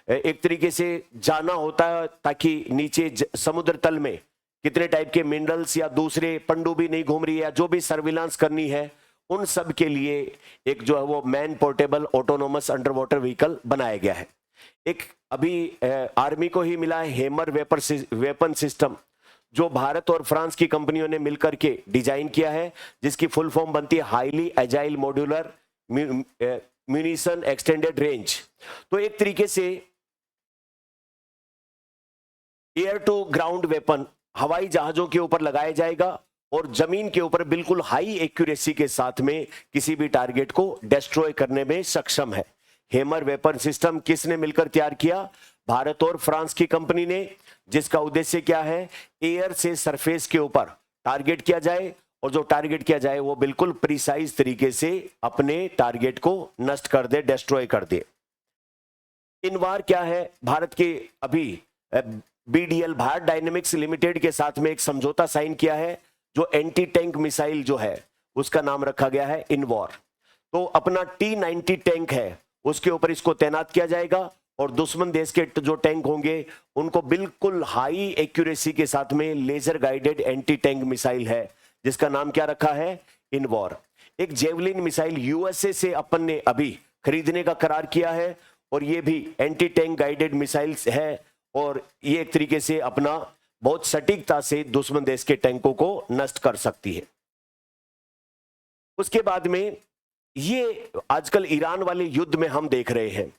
एक तरीके से जाना होता है ताकि नीचे समुद्र तल में कितने टाइप के मिनरल्स या दूसरे पनडुब्बी नहीं घूम रही है, जो भी सर्विलांस करनी है उन सब के लिए एक जो है वो man portable autonomous under water vehicle बनाया गया है। एक अभी आर्मी को ही मिला है हेमर वेपन सिस्टम, जो भारत और फ्रांस की कंपनियों ने मिलकर के डिजाइन किया है, जिसकी फुल फॉर्म बनती है highly agile modular munition extended range. तो एक तरीके से एयर टू ग्राउंड वेपन हवाई जहाजों के ऊपर लगाया जाएगा और जमीन के ऊपर बिल्कुल हाई एक्यूरेसी के साथ में किसी भी टारगेट को डिस्ट्रॉय करने में सक्षम है। हेमर वेपन सिस्टम किसने मिलकर तैयार किया? भारत और फ्रांस की कंपनी ने, जिसका उद्देश्य क्या है, एयर से सरफेस के ऊपर टारगेट किया जाए और जो टारगेट किया जाए वो बिल्कुल प्रिसाइज तरीके से अपने टारगेट को नष्ट कर दे, डिस्ट्रॉय कर दे। इनवार क्या है? भारत के अभी BDL भारत डायनेमिक्स लिमिटेड के साथ में एक समझौता साइन किया है, जो एंटी टैंक मिसाइल जो है उसका नाम रखा गया है इनवॉर। तो अपना T-90 टैंक है उसके ऊपर इसको तैनात किया जाएगा और दुश्मन देश के जो टैंक होंगे उनको बिल्कुल हाई एक्यूरेसी के साथ में laser guided anti tank missile है जिसका नाम क्या रखा है, इनवॉर। एक जेवलिन मिसाइल यूएसए से अपन ने अभी खरीदने का करार किया है और ये भी एंटी टैंक गाइडेड मिसाइल्स है और ये एक तरीके से अपना बहुत सटीकता से दुश्मन देश के टैंकों को नष्ट कर सकती है। उसके बाद में ये आजकल ईरान वाले युद्ध में हम देख रहे हैं,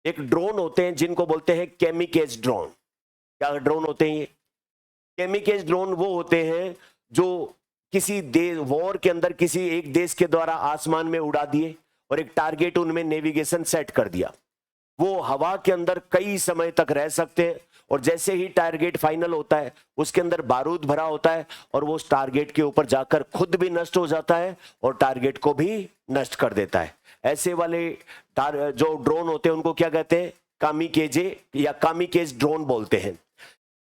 एक ड्रोन होते हैं जिनको बोलते हैं केमिकेज ड्रोन। क्या ड्रोन होते हैं ये? केमिकेज ड्रोन वो होते हैं जो किसी देश वॉर के अंदर किसी एक देश के द्वारा आसमान में उड़ा दिए और एक टारगेट उनमें नेविगेशन सेट कर दिया। वो हवा के अंदर कई समय तक रह सकते हैं और जैसे ही टारगेट फाइनल होता है उसके अंदर बारूद भरा होता है और वो उस टारगेट के ऊपर जाकर खुद भी नष्ट हो जाता है और टारगेट को भी नष्ट कर देता है। ऐसे वाले जो ड्रोन होते हैं उनको क्या कहते हैं, कामिकेजे या कामिकेज ड्रोन बोलते हैं।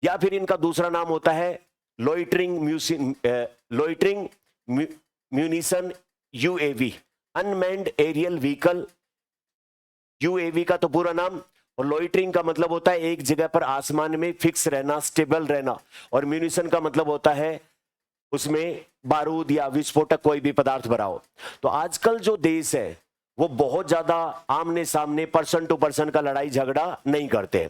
या फिर इनका दूसरा नाम होता है loitering munition UAV, unmanned aerial vehicle. UAV का तो पूरा नाम, और लोइटरिंग का मतलब होता है एक जगह पर आसमान में फिक्स रहना, स्टेबल रहना, और म्यूनिशन का मतलब होता है उसमें बारूद या विस्फोटक कोई भी पदार्थ भरा हो। तो आजकल जो देश है वो बहुत ज्यादा आमने सामने पर्सन टू पर्सन का लड़ाई झगड़ा नहीं करते हैं।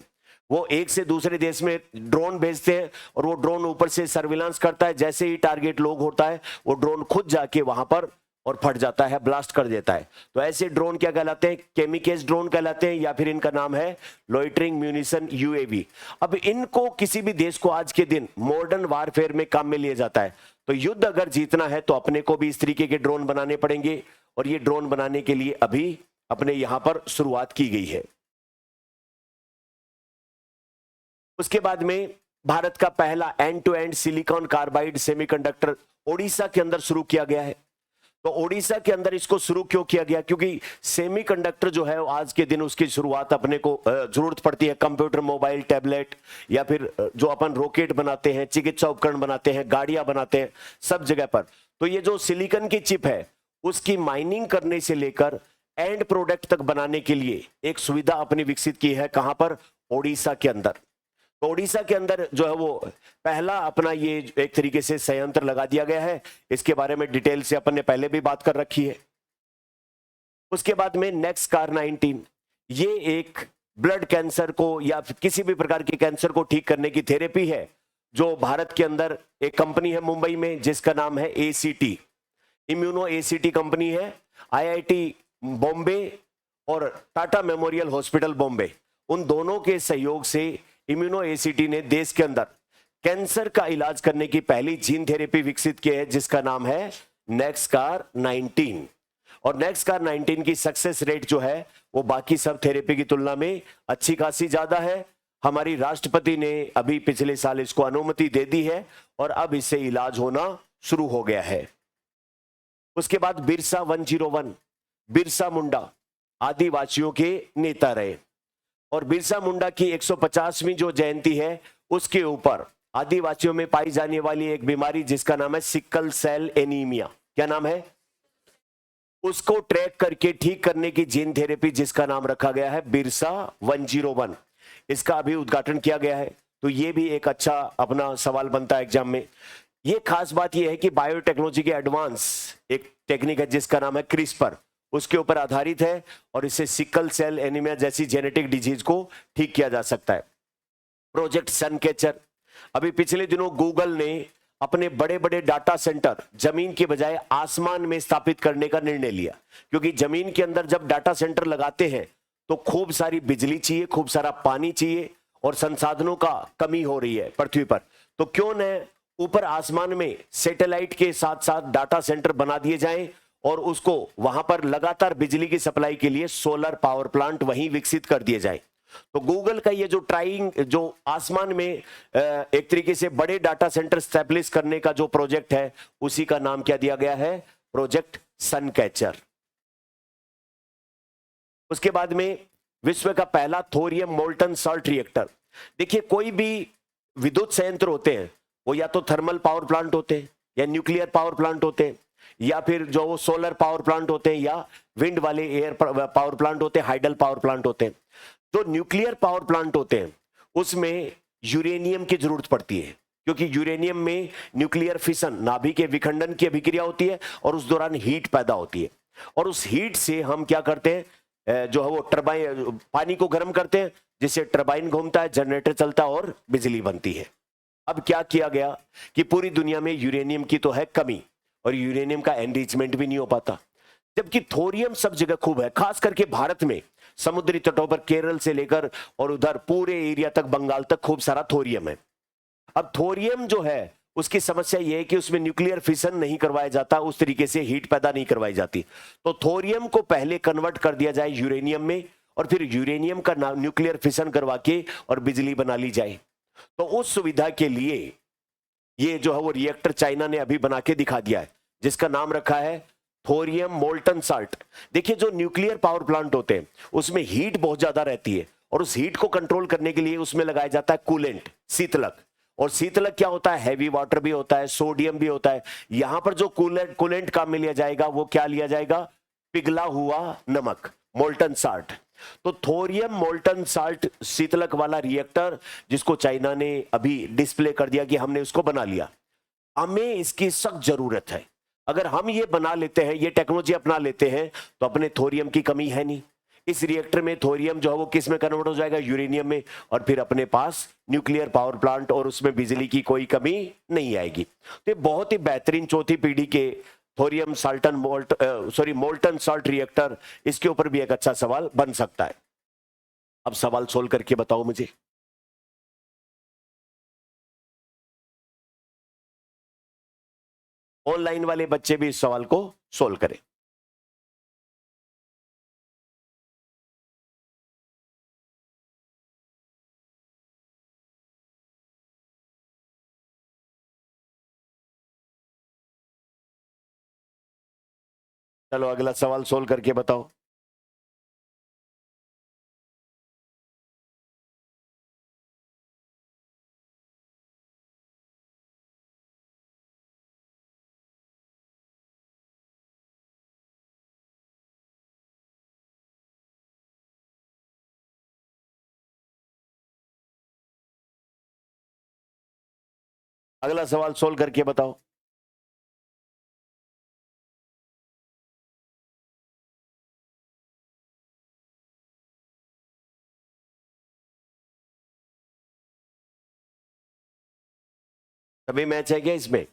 वो एक से दूसरे देश में ड्रोन भेजते हैं और वो ड्रोन ऊपर से सर्विलांस करता है। जैसे ही टारगेट लोग होता है वो ड्रोन खुद जाके वहां पर और फट जाता है, ब्लास्ट कर देता है। तो ऐसे ड्रोन क्या कहलाते हैं, केमिकेज ड्रोन कहलाते हैं, या फिर इनका नाम है लोइटरिंग म्यूनिशन यूएवी। अब इनको किसी भी देश को आज के दिन मॉडर्न वारफेयर में काम में लिया जाता है। तो युद्ध अगर जीतना है तो अपने को भी इस तरीके के ड्रोन बनाने पड़ेंगे और ये ड्रोन बनाने के लिए अभी अपने यहां पर शुरुआत की गई है। उसके बाद में भारत का पहला end to end silicon carbide semiconductor Odisha के अंदर शुरू किया गया है। तो ओडिशा के अंदर इसको शुरू क्यों किया गया, क्योंकि सेमीकंडक्टर जो है आज के दिन उसकी शुरुआत अपने को जरूरत पड़ती है कंप्यूटर, मोबाइल, टैबलेट, या फिर जो अपन रॉकेट बनाते हैं, चिकित्सा उपकरण बनाते हैं, गाड़ियां बनाते हैं, सब जगह पर। तो ये जो सिलिकॉन की चिप है उसकी माइनिंग करने से लेकर एंड प्रोडक्ट तक बनाने के लिए एक सुविधा अपनी विकसित की है। कहां पर, ओडिशा के अंदर। तो ओडिशा के अंदर जो है वो पहला अपना ये एक तरीके से संयंत्र लगा दिया गया है। इसके बारे में डिटेल से अपन ने पहले भी बात कर रखी है। उसके बाद में नेक्सकार 19, ये एक ब्लड कैंसर को या किसी भी प्रकार के कैंसर को ठीक करने की थेरेपी है जो भारत के अंदर एक कंपनी है मुंबई में जिसका नाम है एसीटी, इम्यूनो एसीटी कंपनी है। आईआईटी बॉम्बे और टाटा मेमोरियल हॉस्पिटल बॉम्बे, उन दोनों के सहयोग से इम्यूनो एसीटी ने देश के अंदर कैंसर का इलाज करने की पहली जीन थेरेपी विकसित की है जिसका नाम है नेक्सकार 19। और नेक्सकार 19 की सक्सेस रेट जो है वो बाकी सब थेरेपी की तुलना में अच्छी खासी ज्यादा है। हमारी राष्ट्रपति ने अभी पिछले साल इसको अनुमति दे दी है और अब इससे इलाज होना शुरू हो गया है। उसके बाद बिरसा 101, बिरसा मुंडा आदिवासियों के नेता रहे और बिरसा मुंडा की 150वीं जो जयंती है उसके ऊपर आदिवासियों में पाई जाने वाली एक बीमारी जिसका नाम है सिकल सेल एनीमिया, क्या नाम है, उसको ट्रैक करके ठीक करने की जीन थेरेपी जिसका नाम रखा गया है बिरसा 101। इसका अभी उद्घाटन किया गया है। तो ये भी एक अच्छा अपना सवाल बनता है एग्जाम में। ये खास बात ये है कि बायोटेक्नोलॉजी के एडवांस एक टेक्निक है जिसका नाम है क्रिस्पर, उसके ऊपर आधारित है और इससे सिकल सेल एनीमिया जैसी जेनेटिक डिजीज को ठीक किया जा सकता है। प्रोजेक्ट सनकैचर, अभी पिछले दिनों गूगल ने अपने बड़े बड़े डाटा सेंटर जमीन के बजाय आसमान में स्थापित करने का निर्णय लिया, क्योंकि जमीन के अंदर जब डाटा सेंटर लगाते हैं तो खूब सारी बिजली चाहिए, खूब सारा पानी चाहिए और संसाधनों का कमी हो रही है पृथ्वी पर। तो क्यों न ऊपर आसमान में सैटेलाइट के साथ साथ डाटा सेंटर बना दिए जाएं और उसको वहां पर लगातार बिजली की सप्लाई के लिए सोलर पावर प्लांट वहीं विकसित कर दिए जाएं। तो गूगल का ये जो जो आसमान में एक तरीके से बड़े डाटा सेंटर स्टैब्लिश करने का जो प्रोजेक्ट है उसी का नाम क्या दिया गया है, प्रोजेक्ट सनकैचर। उसके बाद में विश्व का पहला थोरियम मोल्टन सॉल्ट रिएक्टर। देखिए कोई भी विद्युत संयंत्र होते हैं वो या तो थर्मल पावर प्लांट होते हैं या न्यूक्लियर पावर प्लांट होते हैं, या फिर जो वो सोलर पावर प्लांट होते हैं या विंड वाले एयर पावर प्लांट होते हैं, हाइडल पावर प्लांट होते हैं, जो न्यूक्लियर पावर प्लांट होते हैं उसमें यूरेनियम की जरूरत पड़ती है, क्योंकि यूरेनियम में न्यूक्लियर फिशन, नाभिक के विखंडन की अभिक्रिया होती है और उस दौरान हीट पैदा होती है, और उस हीट से हम क्या करते हैं, जो है वो टरबाइन, पानी को गर्म करते हैं, जिससे टरबाइन घूमता है, जनरेटर चलता है और बिजली बनती है। अब क्या किया गया कि पूरी दुनिया में यूरेनियम की तो है कमी और यूरेनियम का एनरिचमेंट भी नहीं हो पाता, जबकि थोरियम सब जगह खूब है, खास करके भारत में समुद्री तटों पर, केरल से लेकर और उधर पूरे एरिया तक, बंगाल तक खूब सारा थोरियम है। अब थोरियम जो है उसकी समस्या यह है कि उसमें न्यूक्लियर फिशन नहीं करवाया जाता, उस तरीके से हीट पैदा नहीं करवाई जाती। तो थोरियम को पहले कन्वर्ट कर दिया जाए यूरेनियम में और फिर यूरेनियम का न्यूक्लियर फिशन करवा के और बिजली बना ली जाए। तो उस सुविधा के लिए ये जो है वो रिएक्टर चाइना ने अभी बना के दिखा दिया है, जिसका नाम रखा है थोरियम मोल्टन साल्ट। देखिए, जो न्यूक्लियर पावर प्लांट होते हैं उसमें हीट बहुत ज्यादा रहती है और उस हीट को कंट्रोल करने के लिए उसमें लगाया जाता है कूलेंट, शीतलक। और शीतलक क्या होता है, हैवी वाटर भी होता है, सोडियम भी होता है। यहां पर जो कूलेंट काम में लिया जाएगा वो क्या लिया जाएगा, पिघला हुआ नमक, मोल्टन साल्ट। तो थोरियम मोल्टन साल्ट शीतलक वाला रिएक्टर, जिसको चाइना ने अभी डिस्प्ले कर दिया कि हमने उसको बना लिया, हमें इसकी सख्त जरूरत है। अगर हम ये बना लेते हैं, ये टेक्नोलॉजी अपना लेते हैं, तो अपने थोरियम की कमी है नहीं। इस रिएक्टर में थोरियम जो है वो किस में कन्वर्ट हो जाएगा, यूरेनियम में, और फिर अपने पास न्यूक्लियर पावर प्लांट और उसमें बिजली की कोई कमी नहीं आएगी। तो बहुत ही बेहतरीन चौथी पीढ़ी के थोरियम मोल्टन साल्ट रिएक्टर, इसके ऊपर भी एक अच्छा सवाल बन सकता है। अब सवाल सोल्व करके बताओ मुझे। ऑनलाइन वाले बच्चे भी इस सवाल को सोल्व करें। चलो अगला सवाल सोल्व करके बताओ। अगला सवाल सोल्व करके बताओ। सभी मैच है क्या इसमें?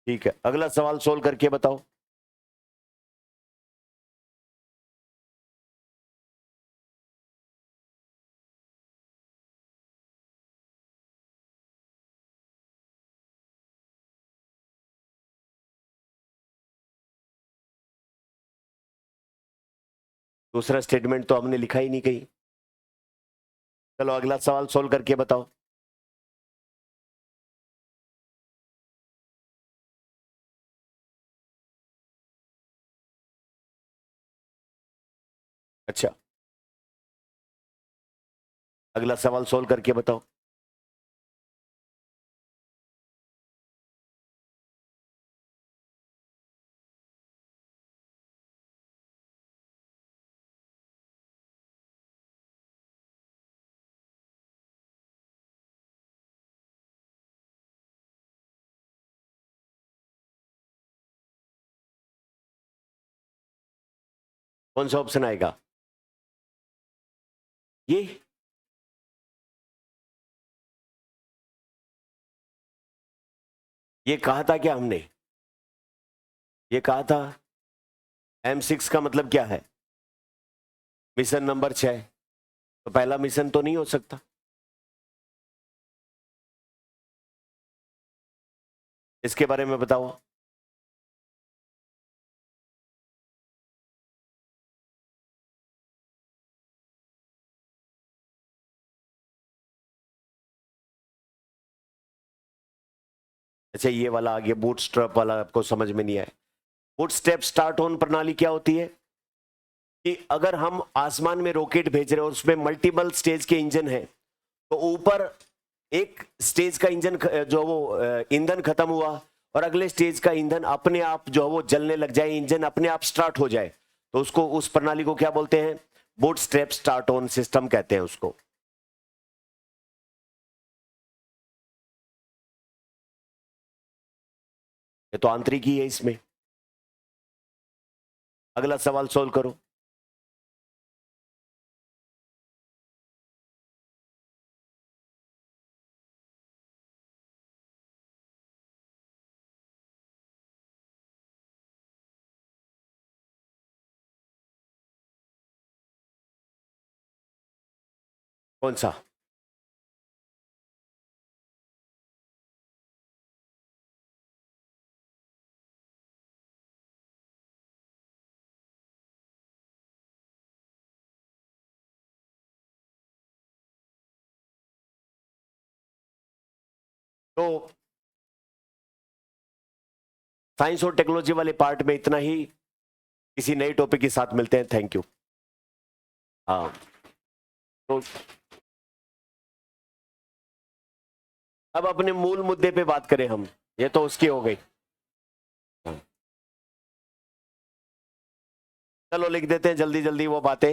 ठीक है, अगला सवाल सोल्व करके बताओ। दूसरा स्टेटमेंट तो हमने लिखा ही नहीं कहीं। चलो अगला सवाल सोल्व करके बताओ। अच्छा, अगला सवाल सोल्व करके बताओ। कौन सा ऑप्शन आएगा? ये कहा था क्या हमने? ये कहा था M6 का मतलब क्या है? Mission number 6। तो पहला मिशन तो नहीं हो सकता। इसके बारे में बताओ। अच्छा, ये वाला आगे बूट स्ट्रैप वाला आपको समझ में नहीं आया। बूट स्ट्रैप स्टार्ट ऑन प्रणाली क्या होती है कि अगर हम आसमान में रॉकेट भेज रहे हैं और उसमें मल्टीपल स्टेज के इंजन है, तो ऊपर एक स्टेज का इंजन जो वो ईंधन खत्म हुआ और अगले स्टेज का ईंधन अपने आप जो वो जलने लग जाए, इंजन अपने आप स्टार्ट हो जाए, तो उसको, उस प्रणाली को क्या बोलते हैं? बूटस्ट्रैप स्टार्ट ऑन सिस्टम कहते हैं उसको। ये तो आंतरिक ही है इसमें। अगला सवाल सोल्व करो। कौन सा? तो साइंस और टेक्नोलॉजी वाले पार्ट में इतना ही। किसी नए टॉपिक के साथ मिलते हैं। Thank you. हाँ, तो अब अपने मूल मुद्दे पे बात करें हम। ये तो उसकी हो गई। चलो लिख देते हैं जल्दी जल्दी वो बातें।